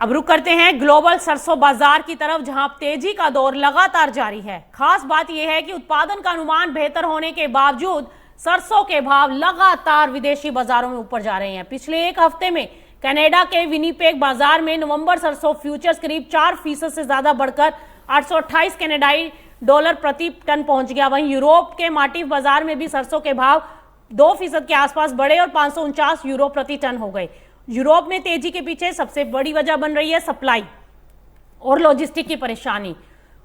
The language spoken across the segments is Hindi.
अब रुक करते हैं ग्लोबल सरसों बाजार की तरफ, जहां तेजी का दौर लगातार जारी है। खास बात यह है कि उत्पादन का अनुमान बेहतर होने के बावजूद सरसों के भाव लगातार विदेशी बाजारों में ऊपर जा रहे हैं। पिछले एक हफ्ते में कनाडा के विनीपेग बाजार में नवंबर सरसों फ्यूचर्स करीब 4% से ज्यादा बढ़कर 828 कनाडाई डॉलर प्रति टन पहुंच गया। वहीं यूरोप के मार्टिफ बाजार में भी सरसों के भाव 2% के आसपास बढ़े और 549 यूरो प्रति टन हो गए। यूरोप में तेजी के पीछे सबसे बड़ी वजह बन रही है सप्लाई और लॉजिस्टिक की परेशानी,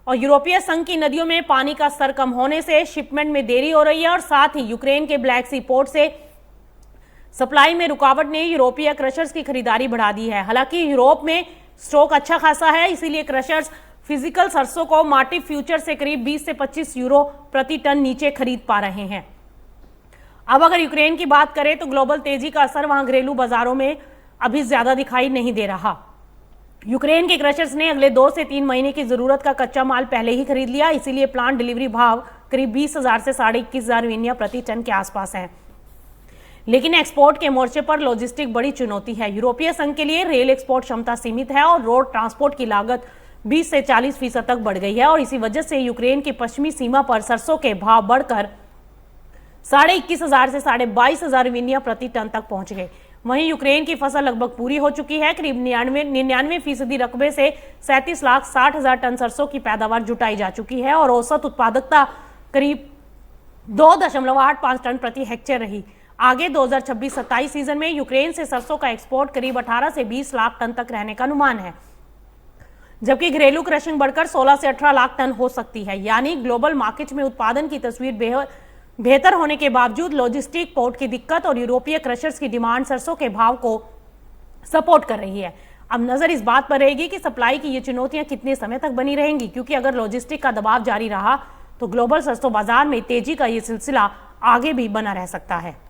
और यूरोपीय संघ की नदियों में पानी का स्तर कम होने से शिपमेंट में देरी हो रही है, और साथ ही यूक्रेन के ब्लैक सी पोर्ट से सप्लाई में रुकावट ने यूरोपीय क्रशर्स की खरीदारी बढ़ा दी है। हालांकि यूरोप में स्टॉक अच्छा खासा है, इसीलिए क्रशर्स फिजिकल सरसों को मार्टिफ फ्यूचर से करीब 20 से 25 यूरो प्रति टन नीचे खरीद पा रहे हैं। अब अगर यूक्रेन की बात करें तो ग्लोबल तेजी का असर वहां घरेलू बाजारों में अभी ज्यादा दिखाई नहीं दे रहा। यूक्रेन के क्रशर्स ने अगले 2 से 3 महीने की जरूरत का कच्चा माल पहले ही खरीद लिया, इसीलिए प्लांट डिलीवरी भाव करीब 20,000 से 21,500 यूनिया प्रति टन के आसपास है। लेकिन एक्सपोर्ट के मोर्चे पर लॉजिस्टिक बड़ी चुनौती है। यूरोपीय संघ के लिए रेल एक्सपोर्ट क्षमता सीमित है और रोड ट्रांसपोर्ट की लागत 20 से 40% तक बढ़ गई है, और इसी वजह से यूक्रेन की पश्चिमी सीमा पर सरसों के भाव बढ़कर 21,500 से 22,500 यूनिया प्रति टन तक पहुंच गए। वहीं यूक्रेन की फसल लगभग पूरी हो चुकी है। करीब 99% रकबे से 37,60,000 टन सरसों की पैदावार जुटाई जा चुकी है, और औसत उत्पादकता करीब 2.85 टन प्रति हेक्टेयर रही। आगे 2026-27 सीजन में यूक्रेन से सरसों का एक्सपोर्ट करीब 18 से 20 लाख टन तक रहने का अनुमान है, जबकि घरेलू क्रशिंग बढ़कर 16 से 18 लाख टन हो सकती है। यानी ग्लोबल मार्केट में उत्पादन की तस्वीर बेहतर होने के बावजूद लॉजिस्टिक पोर्ट की दिक्कत और यूरोपीय क्रशर्स की डिमांड सरसों के भाव को सपोर्ट कर रही है। अब नजर इस बात पर रहेगी कि सप्लाई की ये चुनौतियां कितने समय तक बनी रहेंगी, क्योंकि अगर लॉजिस्टिक का दबाव जारी रहा तो ग्लोबल सरसों बाजार में तेजी का ये सिलसिला आगे भी बना रह सकता है।